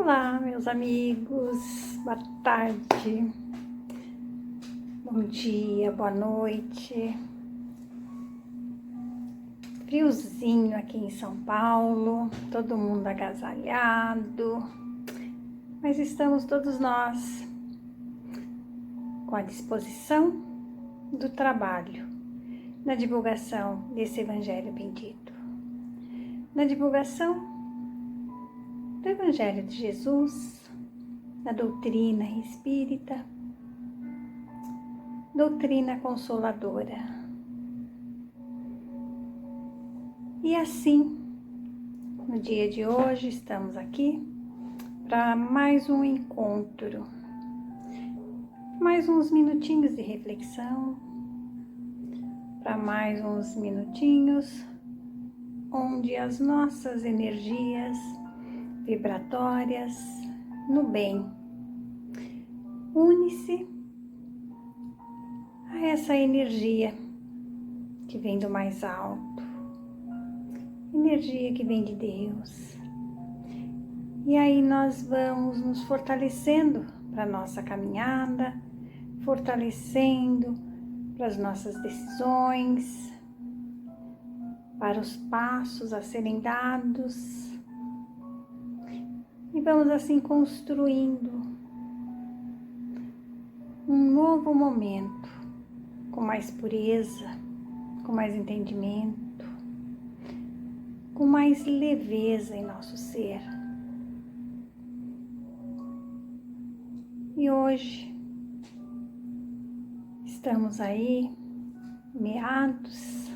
Olá, meus amigos, boa tarde, bom dia, boa noite. Friozinho aqui em São Paulo, todo mundo agasalhado, mas estamos todos nós com a disposição do trabalho, na divulgação desse Evangelho bendito, na divulgação do Evangelho de Jesus, da doutrina espírita, doutrina consoladora. E assim, no dia de hoje, estamos aqui para mais um encontro, mais uns minutinhos de reflexão, para mais uns minutinhos onde as nossas energias vibratórias no bem une-se a essa energia que vem do mais alto, energia que vem de Deus. E aí nós vamos nos fortalecendo para a nossa caminhada, fortalecendo para as nossas decisões, para os passos a serem dados. E vamos assim construindo um novo momento, com mais pureza, com mais entendimento, com mais leveza em nosso ser. E hoje estamos aí, meados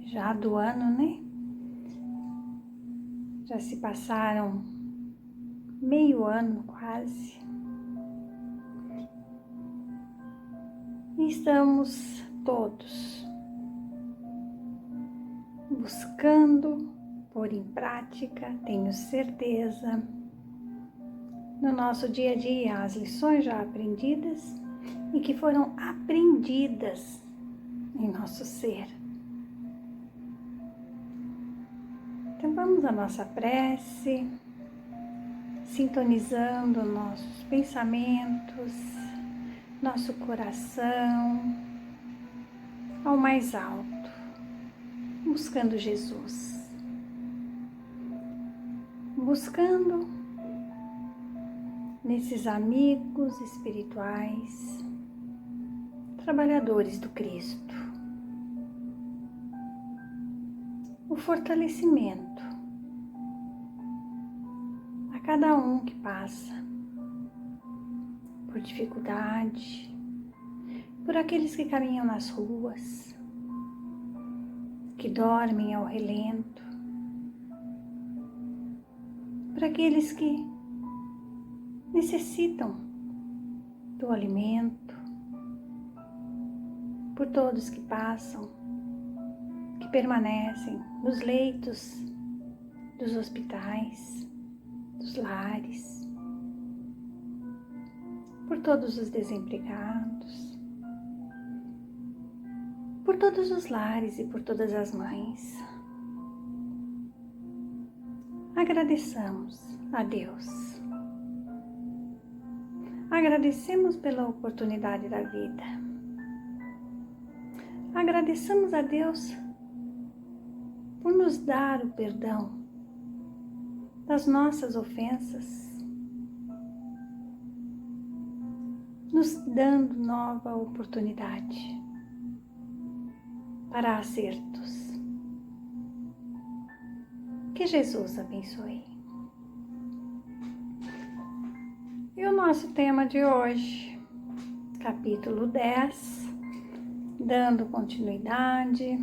já do ano, né? Já se passaram meio ano quase. E estamos todos buscando pôr em prática, tenho certeza, no nosso dia a dia, as lições já aprendidas e que foram aprendidas em nosso ser. Então vamos à nossa prece, sintonizando nossos pensamentos, nosso coração ao mais alto, buscando Jesus, buscando nesses amigos espirituais, trabalhadores do Cristo, o fortalecimento cada um que passa por dificuldade, por aqueles que caminham nas ruas, que dormem ao relento, por aqueles que necessitam do alimento, por todos que passam, que permanecem nos leitos dos hospitais, dos lares, por todos os desempregados, por todos os lares e por todas as mães. Agradeçamos a Deus. Agradecemos pela oportunidade da vida. Agradecemos a Deus por nos dar o perdão das nossas ofensas, nos dando nova oportunidade para acertos. Que Jesus abençoe. E o nosso tema de hoje, capítulo 10, dando continuidade,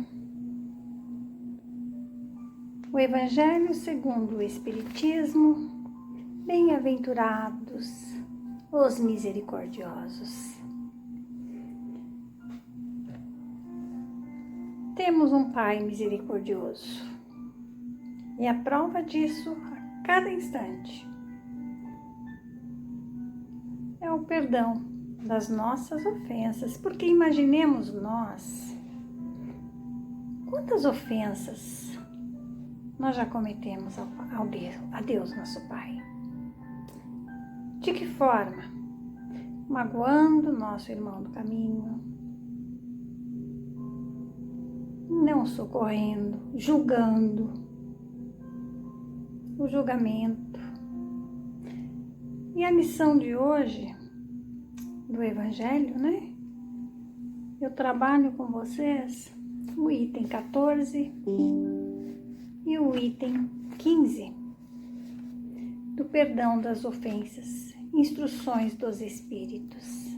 o Evangelho segundo o Espiritismo, bem-aventurados os misericordiosos. Temos um Pai misericordioso e a prova disso a cada instante é o perdão das nossas ofensas, porque imaginemos nós quantas ofensas nós já cometemos a Deus, nosso Pai. De que forma? Magoando nosso irmão do caminho, não socorrendo, julgando, o julgamento. E a lição de hoje do Evangelho, né? Eu trabalho com vocês o item 14 e o item 15 do perdão das ofensas, instruções dos Espíritos.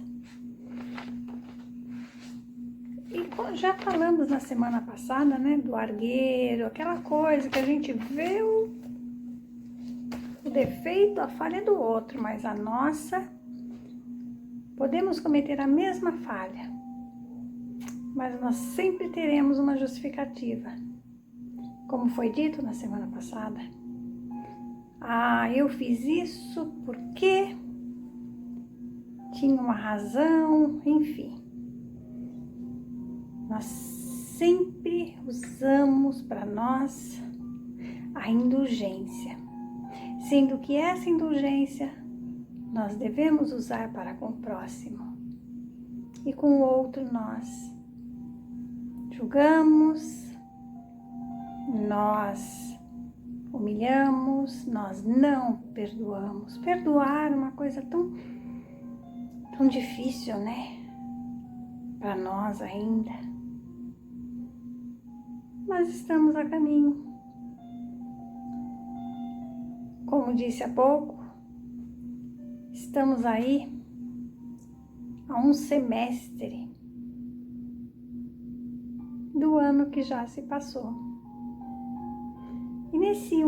E já falamos na semana passada, né, do argueiro, aquela coisa que a gente vê o defeito, a falha do outro, mas a nossa, podemos cometer a mesma falha, mas nós sempre teremos uma justificativa. Como foi dito na semana passada, eu fiz isso porque tinha uma razão, enfim. Nós sempre usamos para nós a indulgência, sendo que essa indulgência nós devemos usar para com o próximo. E com o outro nós julgamos, nós humilhamos, nós não perdoamos. Perdoar é uma coisa tão difícil, né? Para nós ainda. Mas estamos a caminho. Como disse há pouco, estamos aí a um semestre do ano que já se passou. E nesse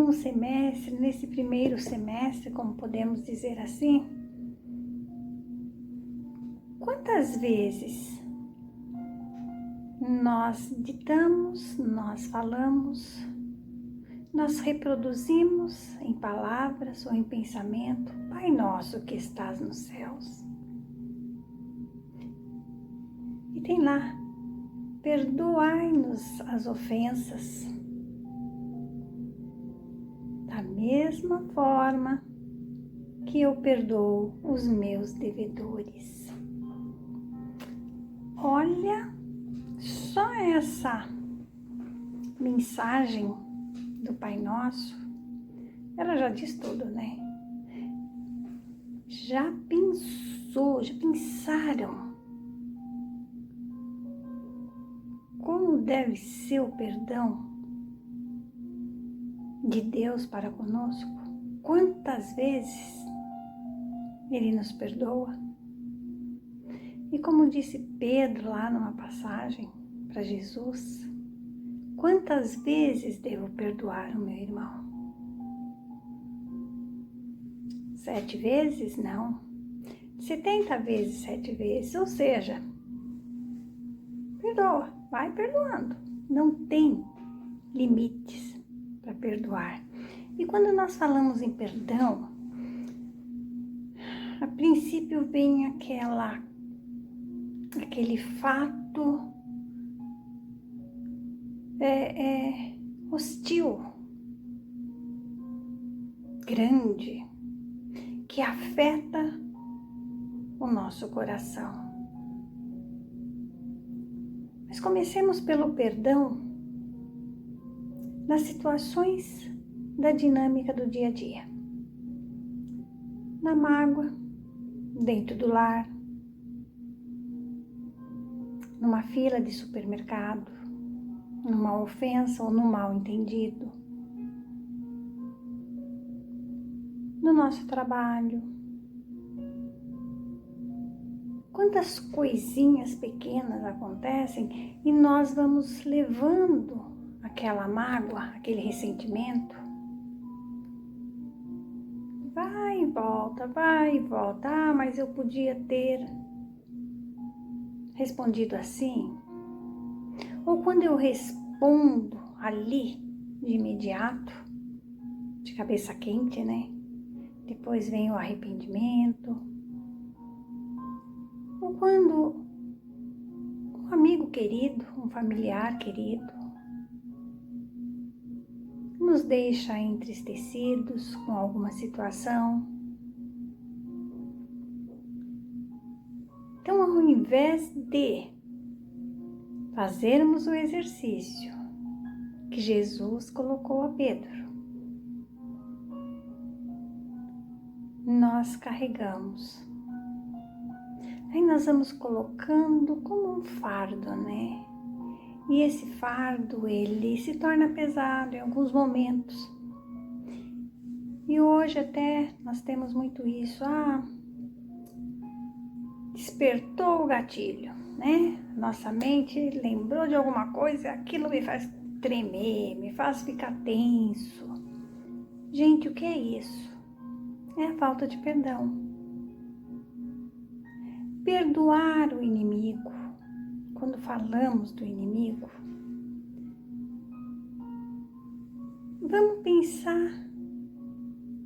nesse primeiro semestre, como podemos dizer assim, quantas vezes nós ditamos, nós falamos, nós reproduzimos em palavras ou em pensamento, Pai Nosso que estás nos céus. E tem lá, perdoai-nos as ofensas, da mesma forma que eu perdoo os meus devedores. Olha só essa mensagem do Pai Nosso, ela já diz tudo, né? Já pensaram como deve ser o perdão de Deus para conosco? Quantas vezes Ele nos perdoa? E como disse Pedro lá numa passagem para Jesus, quantas vezes devo perdoar o meu irmão? 7 vezes? Não. 70 vezes 7 vezes, ou seja, perdoa, vai perdoando. Não tem limites para perdoar. E quando nós falamos em perdão, a princípio vem aquele fato hostil, grande, que afeta o nosso coração. Mas comecemos pelo perdão nas situações da dinâmica do dia a dia. Na mágoa, dentro do lar, numa fila de supermercado, numa ofensa ou num mal entendido, no nosso trabalho. Quantas coisinhas pequenas acontecem e nós vamos levando aquela mágoa, aquele ressentimento. Vai e volta, vai e volta. Mas eu podia ter respondido assim. Ou quando eu respondo ali de imediato, de cabeça quente, né? Depois vem o arrependimento. Ou quando um amigo querido, um familiar querido, nos deixa entristecidos com alguma situação, invés de fazermos o exercício que Jesus colocou a Pedro, nós carregamos. Aí nós vamos colocando como um fardo, né? E esse fardo, ele se torna pesado em alguns momentos. E hoje até nós temos muito isso. Despertou o gatilho, né? Nossa mente lembrou de alguma coisa, aquilo me faz tremer, me faz ficar tenso. Gente, o que é isso? É a falta de perdão. Perdoar o inimigo. Quando falamos do inimigo, vamos pensar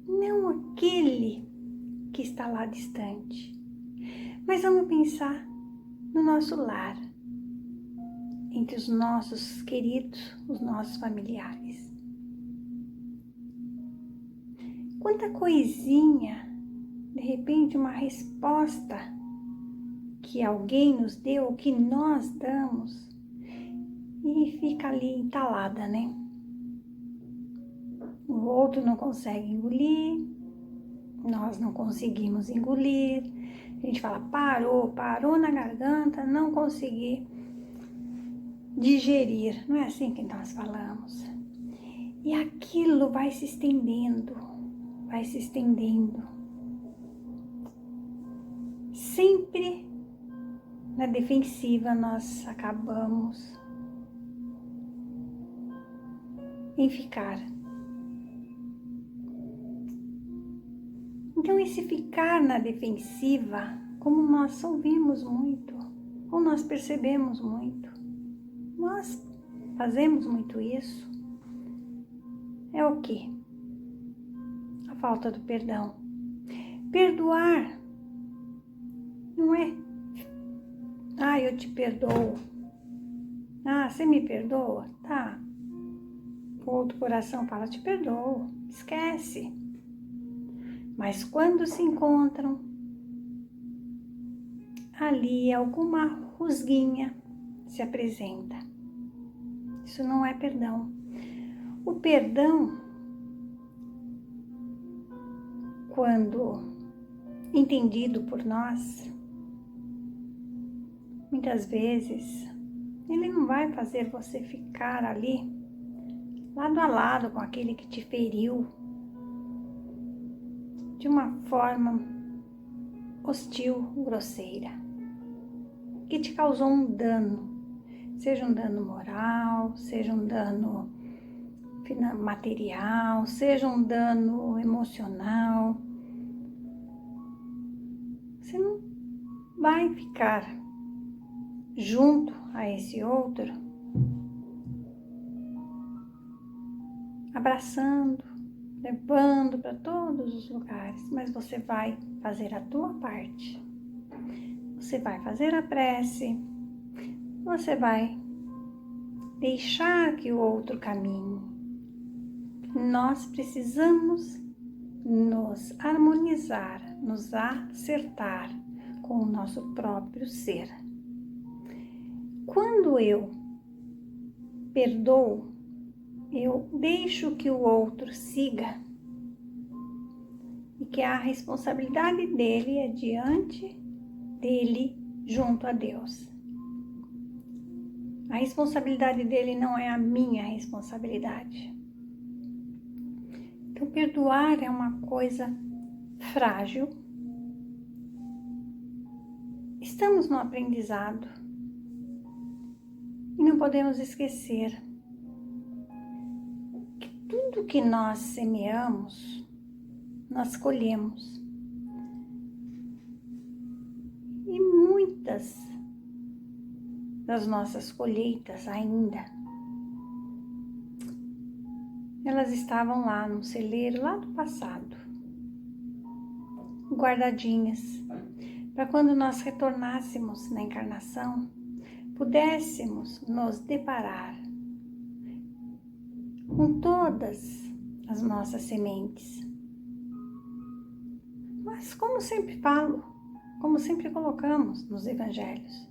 não aquele que está lá distante, mas vamos pensar no nosso lar, entre os nossos queridos, os nossos familiares. Quanta coisinha, de repente uma resposta que alguém nos deu, ou que nós damos, e fica ali entalada, né? O outro não consegue engolir, nós não conseguimos engolir. A gente fala, parou na garganta, não consegui digerir. Não é assim que nós falamos. E aquilo vai se estendendo, vai se estendendo. Sempre na defensiva nós acabamos em ficar. Então esse ficar na defensiva, como nós ouvimos muito, ou nós percebemos muito, nós fazemos muito isso, é o quê? A falta do perdão. Perdoar não é, eu te perdoo. Você me perdoa? Tá. O outro coração fala, te perdoo, esquece. Mas quando se encontram, ali alguma rusguinha se apresenta. Isso não é perdão. O perdão, quando entendido por nós, muitas vezes, ele não vai fazer você ficar ali, lado a lado com aquele que te feriu, de uma forma hostil, grosseira, que te causou um dano, seja um dano moral, seja um dano material, seja um dano emocional. Você não vai ficar junto a esse outro, abraçando, levando para todos os lugares, mas você vai fazer a tua parte. Você vai fazer a prece, você vai deixar que o outro caminhe. Nós precisamos nos harmonizar, nos acertar com o nosso próprio ser. Quando eu perdoo, eu deixo que o outro siga e que a responsabilidade dele é diante dele junto a Deus. A responsabilidade dele não é a minha responsabilidade. Então, perdoar é uma coisa frágil. Estamos no aprendizado e não podemos esquecer que tudo que nós semeamos, nós colhemos. E muitas das nossas colheitas ainda, elas estavam lá no celeiro, lá do passado, guardadinhas, para quando nós retornássemos na encarnação, pudéssemos nos deparar com todas as nossas sementes. Mas como sempre falo, como sempre colocamos nos evangelhos.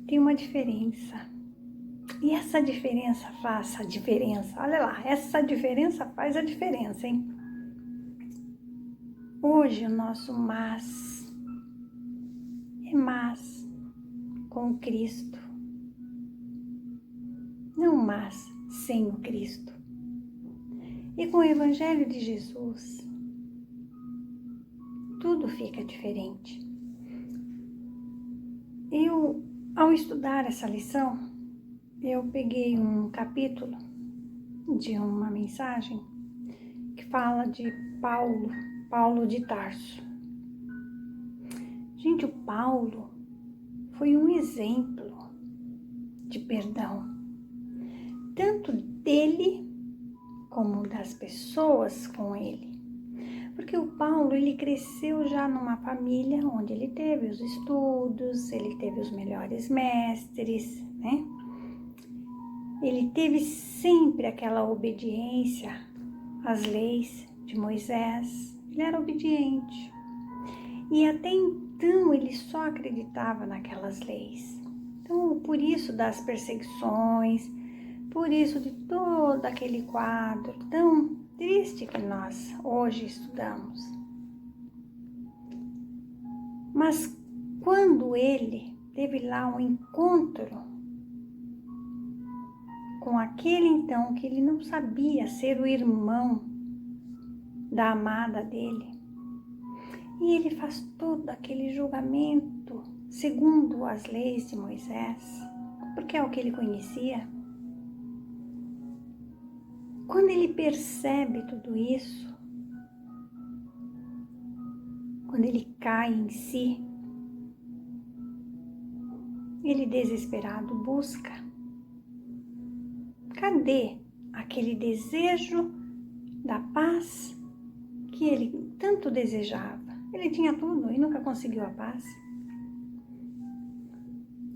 Tem uma diferença. E essa diferença faz a diferença. Olha lá, essa diferença faz a diferença, hein? Hoje o nosso mas é mas com Cristo. Não mas sem o Cristo. E com o Evangelho de Jesus, tudo fica diferente. Ao estudar essa lição, eu peguei um capítulo de uma mensagem que fala de Paulo de Tarso. Gente, o Paulo foi um exemplo de perdão, tanto dele como das pessoas com ele. Porque o Paulo, ele cresceu já numa família onde ele teve os estudos, ele teve os melhores mestres, né? Ele teve sempre aquela obediência às leis de Moisés. Ele era obediente. E até então ele só acreditava naquelas leis. Então, por isso das perseguições, por isso de todo aquele quadro tão triste que nós hoje estudamos. Mas quando ele teve lá um encontro com aquele então que ele não sabia ser o irmão da amada dele, e ele faz todo aquele julgamento segundo as leis de Moisés, porque é o que ele conhecia. Quando ele percebe tudo isso, quando ele cai em si, ele desesperado busca. Cadê aquele desejo da paz que ele tanto desejava? Ele tinha tudo e nunca conseguiu a paz.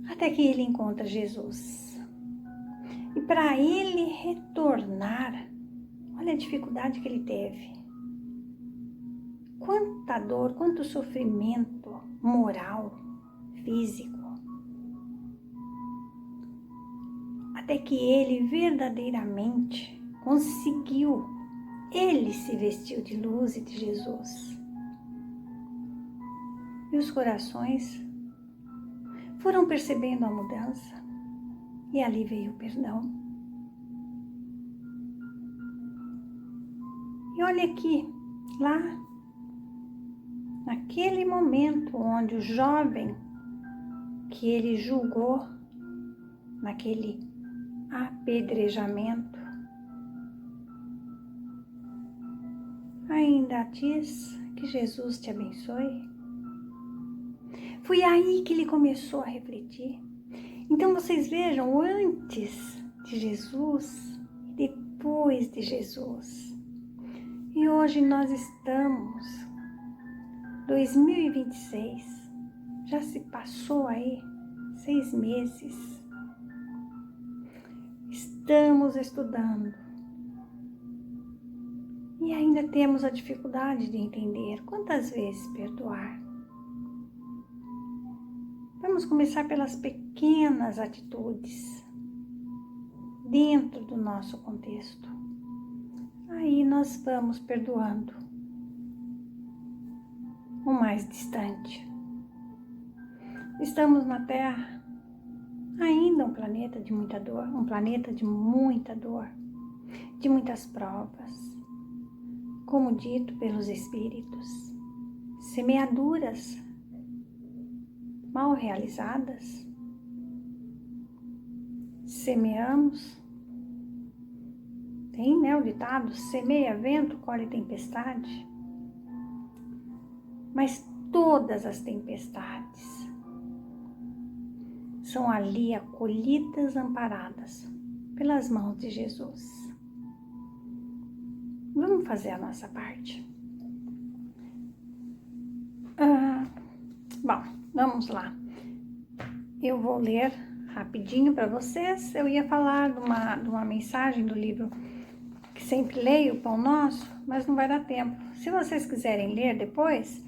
Até que ele encontra Jesus. E para ele retornar, olha a dificuldade que ele teve. Quanta dor, quanto sofrimento moral, físico. Até que ele verdadeiramente conseguiu. Ele se vestiu de luz e de Jesus. E os corações foram percebendo a mudança. E ali veio o perdão. E olha aqui, lá, naquele momento onde o jovem que ele julgou, naquele apedrejamento, ainda diz que Jesus te abençoe. Foi aí que ele começou a refletir. Então vocês vejam, antes de Jesus e depois de Jesus. E hoje nós estamos, 2026, já se passou aí 6 meses. Estamos estudando. E ainda temos a dificuldade de entender quantas vezes perdoar. Vamos começar pelas pequenas atitudes dentro do nosso contexto. Aí nós vamos perdoando o mais distante. Estamos na Terra, ainda um planeta de muita dor, de muitas provas, como dito pelos Espíritos, semeaduras mal realizadas. Semeamos, tem, né, o ditado, semeia vento, colhe tempestade. Mas todas as tempestades são ali acolhidas, amparadas pelas mãos de Jesus. Vamos fazer a nossa parte. Bom, vamos lá. Eu vou ler rapidinho para vocês. Eu ia falar de uma mensagem do livro que sempre leio, o Pão Nosso, mas não vai dar tempo. Se vocês quiserem ler depois,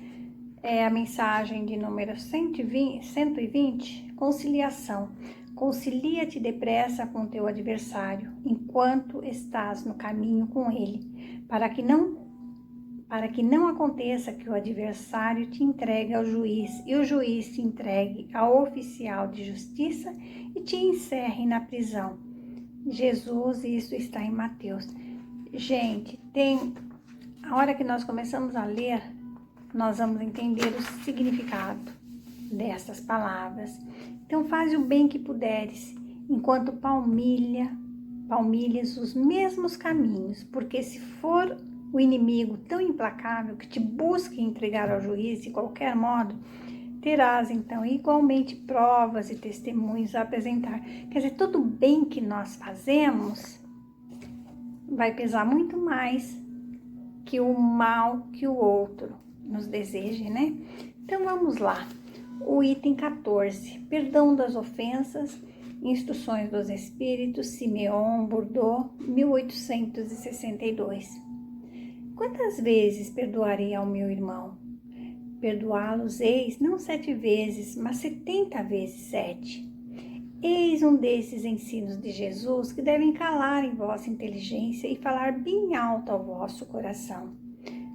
é a mensagem de número 120, conciliação. Concilia-te depressa com teu adversário, enquanto estás no caminho com ele, para que não aconteça que o adversário te entregue ao juiz e o juiz te entregue ao oficial de justiça e te encerre na prisão. Jesus, isso está em Mateus. Gente, a hora que nós começamos a ler, nós vamos entender o significado dessas palavras. Então, faz o bem que puderes, enquanto palmilhas os mesmos caminhos, porque se for o inimigo tão implacável que te busque entregar ao juiz de qualquer modo, terás então igualmente provas e testemunhos a apresentar. Quer dizer, todo o bem que nós fazemos vai pesar muito mais que o mal que o outro nos deseja, né? Então vamos lá. O item 14, perdão das ofensas, Instruções dos Espíritos, Simeon Bourdieu, 1862. Quantas vezes perdoarei ao meu irmão? Perdoá-los eis não 7 vezes, mas 70 vezes 7. Eis um desses ensinos de Jesus que devem calar em vossa inteligência e falar bem alto ao vosso coração.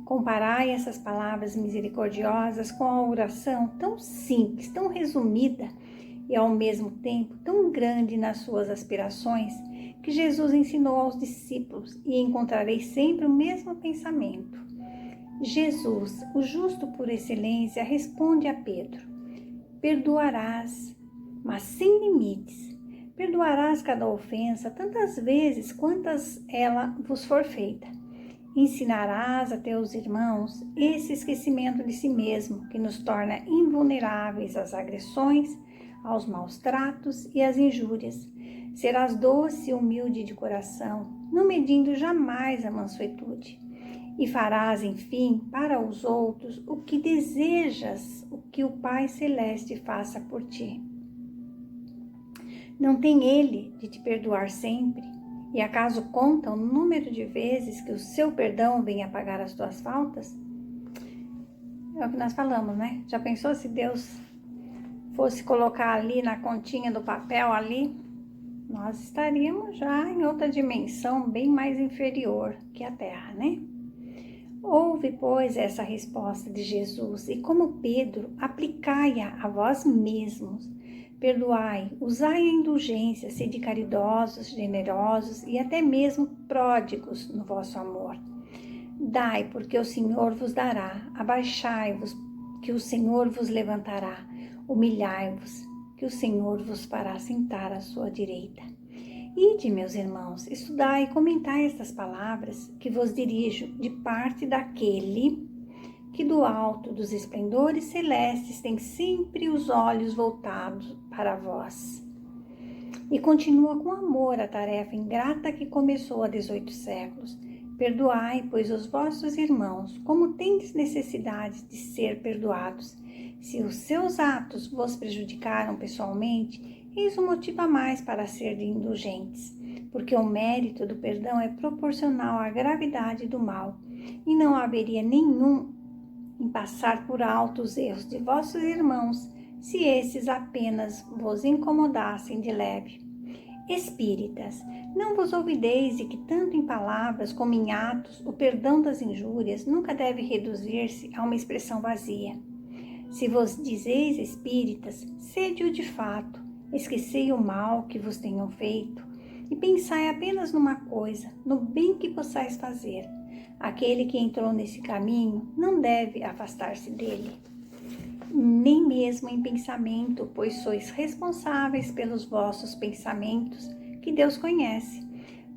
Comparai essas palavras misericordiosas com a oração tão simples, tão resumida e ao mesmo tempo tão grande nas suas aspirações que Jesus ensinou aos discípulos e encontrareis sempre o mesmo pensamento. Jesus, o justo por excelência, responde a Pedro: perdoarás, mas sem limites. Perdoarás cada ofensa tantas vezes quantas ela vos for feita. Ensinarás a teus irmãos esse esquecimento de si mesmo, que nos torna invulneráveis às agressões, aos maus tratos e às injúrias. Serás doce e humilde de coração, não medindo jamais a mansuetude. E farás, enfim, para os outros o que desejas, o que o Pai Celeste faça por ti. Não tem Ele de te perdoar sempre? E acaso conta o número de vezes que o seu perdão vem apagar as tuas faltas? É o que nós falamos, né? Já pensou se Deus fosse colocar ali na continha do papel ali? Nós estaríamos já em outra dimensão bem mais inferior que a Terra, né? Ouve, pois, essa resposta de Jesus e, como Pedro, aplicai-a a vós mesmos. Perdoai, usai a indulgência, sede caridosos, generosos e até mesmo pródigos no vosso amor. Dai, porque o Senhor vos dará. Abaixai-vos, que o Senhor vos levantará. Humilhai-vos, que o Senhor vos fará sentar à sua direita. Ide, meus irmãos, estudai e comentai estas palavras que vos dirijo de parte daquele que do alto dos esplendores celestes tem sempre os olhos voltados para vós. E continua com amor a tarefa ingrata que começou há 18 séculos. Perdoai, pois, os vossos irmãos, como tendes necessidade de ser perdoados. Se os seus atos vos prejudicaram pessoalmente, eis um motivo a mais para ser indulgentes, porque o mérito do perdão é proporcional à gravidade do mal, e não haveria nenhum em passar por alto os erros de vossos irmãos, se esses apenas vos incomodassem de leve. Espíritas, não vos olvideis de que tanto em palavras como em atos, o perdão das injúrias nunca deve reduzir-se a uma expressão vazia. Se vos dizeis espíritas, sede-o de fato, esquecei o mal que vos tenham feito, e pensai apenas numa coisa, no bem que possais fazer. Aquele que entrou nesse caminho não deve afastar-se dele, nem mesmo em pensamento, pois sois responsáveis pelos vossos pensamentos, que Deus conhece.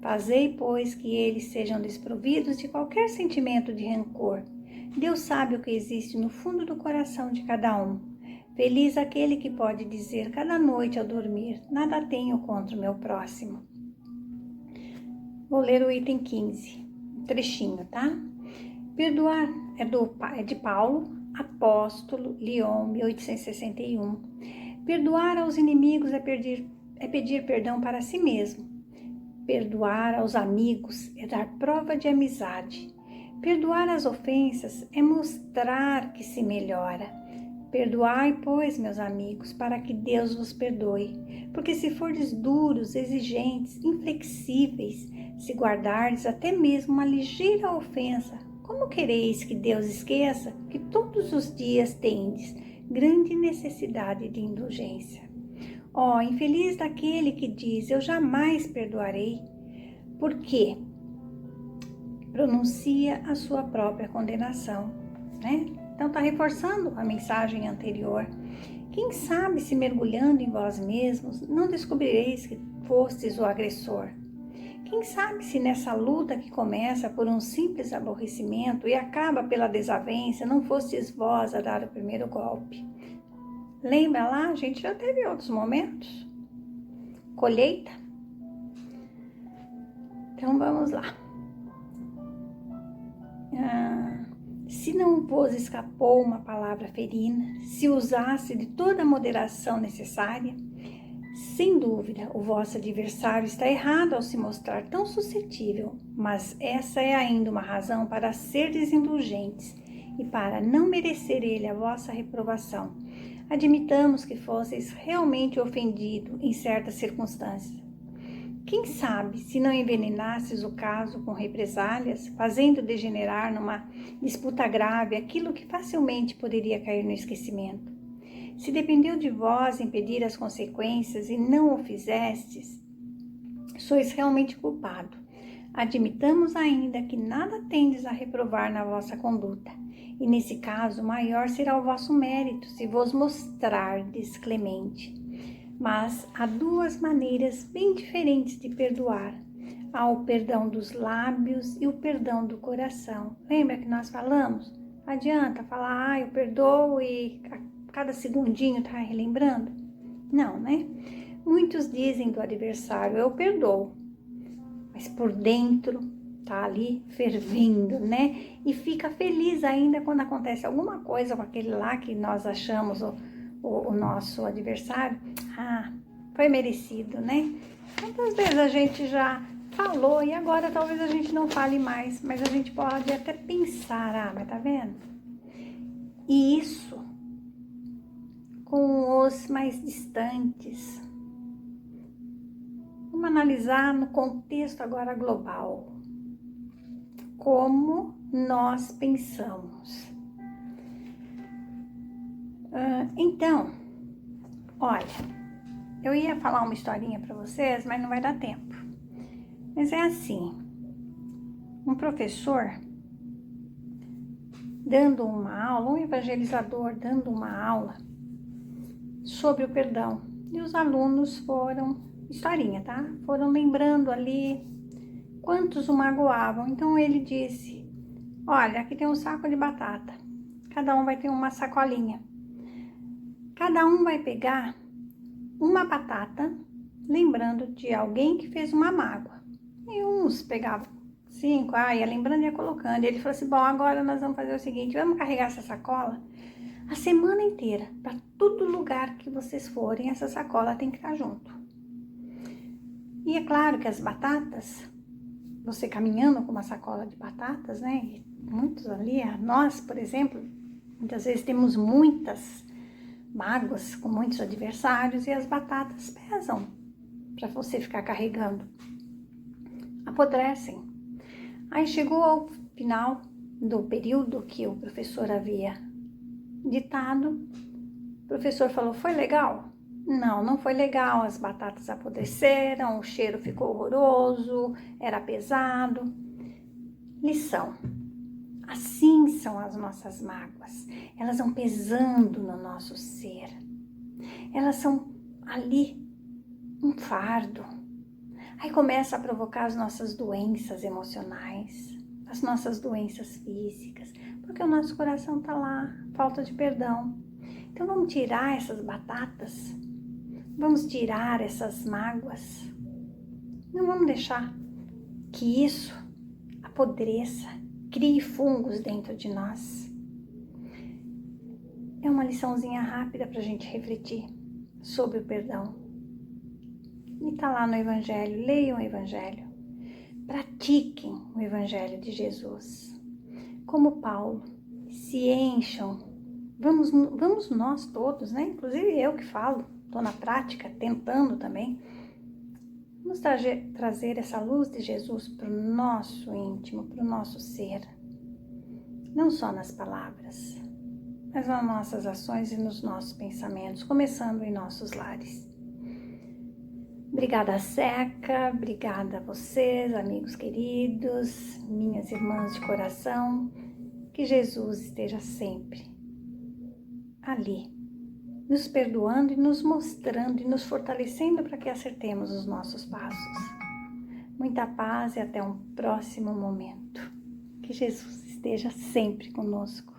Fazei, pois, que eles sejam desprovidos de qualquer sentimento de rancor. Deus sabe o que existe no fundo do coração de cada um. Feliz aquele que pode dizer cada noite ao dormir: nada tenho contra o meu próximo. Vou ler o item 15. Trechinho, tá? Perdoar é de Paulo, apóstolo, Lyon, 1861. Perdoar aos inimigos é pedir perdão para si mesmo. Perdoar aos amigos é dar prova de amizade. Perdoar as ofensas é mostrar que se melhora. Perdoai, pois, meus amigos, para que Deus vos perdoe. Porque se fordes duros, exigentes, inflexíveis, se guardardes até mesmo uma ligeira ofensa, como quereis que Deus esqueça que todos os dias tendes grande necessidade de indulgência? Ó, infeliz daquele que diz, eu jamais perdoarei, porque pronuncia a sua própria condenação, né? Então está reforçando a mensagem anterior. Quem sabe se mergulhando em vós mesmos, não descobrireis que fostes o agressor? Quem sabe se nessa luta que começa por um simples aborrecimento e acaba pela desavença, não fostes vós a dar o primeiro golpe? Lembra lá? A gente já teve outros momentos. Colheita. Então vamos lá. Se não vos escapou uma palavra ferina, se usasse de toda a moderação necessária, sem dúvida o vosso adversário está errado ao se mostrar tão suscetível, mas essa é ainda uma razão para serdes indulgentes e para não merecer ele a vossa reprovação. Admitamos que fosseis realmente ofendido em certas circunstâncias. Quem sabe se não envenenasses o caso com represálias, fazendo degenerar numa disputa grave aquilo que facilmente poderia cair no esquecimento? Se dependeu de vós impedir as consequências e não o fizestes, sois realmente culpado. Admitamos ainda que nada tendes a reprovar na vossa conduta, e nesse caso maior será o vosso mérito se vos mostrardes clemente. Mas há duas maneiras bem diferentes de perdoar. Há o perdão dos lábios e o perdão do coração. Lembra que nós falamos? Não adianta falar, eu perdoo e a cada segundinho tá relembrando? Não, né? Muitos dizem do adversário, eu perdoo. Mas por dentro tá ali fervendo, né? E fica feliz ainda quando acontece alguma coisa com aquele lá que nós achamos o nosso adversário. Foi merecido, né? Quantas vezes a gente já falou e agora talvez a gente não fale mais, mas a gente pode até pensar, mas tá vendo? E isso com os mais distantes. Vamos analisar no contexto agora global. Como nós pensamos. Então, olha, eu ia falar uma historinha para vocês, mas não vai dar tempo. Mas é assim, um professor dando uma aula, um evangelizador dando uma aula sobre o perdão. E os alunos foram, historinha, tá? Foram lembrando ali quantos o magoavam. Então ele disse, olha, aqui tem um saco de batata. Cada um vai ter uma sacolinha. Cada um vai pegar uma batata, lembrando de alguém que fez uma mágoa. E uns pegavam 5, ia lembrando e ia colocando. E ele falou assim, bom, agora nós vamos fazer o seguinte, vamos carregar essa sacola a semana inteira, para todo lugar que vocês forem, essa sacola tem que estar junto. E é claro que as batatas, você caminhando com uma sacola de batatas, né, e muitos ali, nós, por exemplo, muitas vezes temos muitas mágoas com muitos adversários e as batatas pesam para você ficar carregando, apodrecem. Aí chegou ao final do período que o professor havia ditado, o professor falou, foi legal? Não, não foi legal, as batatas apodreceram, o cheiro ficou horroroso, era pesado. Lição, assim são as nossas mágoas, elas vão pesando no nosso ser, elas são ali um fardo. Aí começa a provocar as nossas doenças emocionais, as nossas doenças físicas, porque o nosso coração tá lá, falta de perdão. Então vamos tirar essas batatas, vamos tirar essas mágoas, não vamos deixar que isso apodreça, crie fungos dentro de nós. É uma liçãozinha rápida para a gente refletir sobre o perdão. E tá lá no Evangelho, leiam o Evangelho, pratiquem o Evangelho de Jesus. como Paulo, se encham. Vamos nós todos, né? Inclusive eu que falo, estou na prática, tentando também. Vamos trazer essa luz de Jesus para o nosso íntimo, para o nosso ser. Não só nas palavras, mas nas nossas ações e nos nossos pensamentos, começando em nossos lares. Obrigada, Seca, obrigada a vocês, amigos queridos, minhas irmãs de coração, que Jesus esteja sempre ali, nos perdoando e nos mostrando e nos fortalecendo para que acertemos os nossos passos. Muita paz e até um próximo momento. Que Jesus esteja sempre conosco.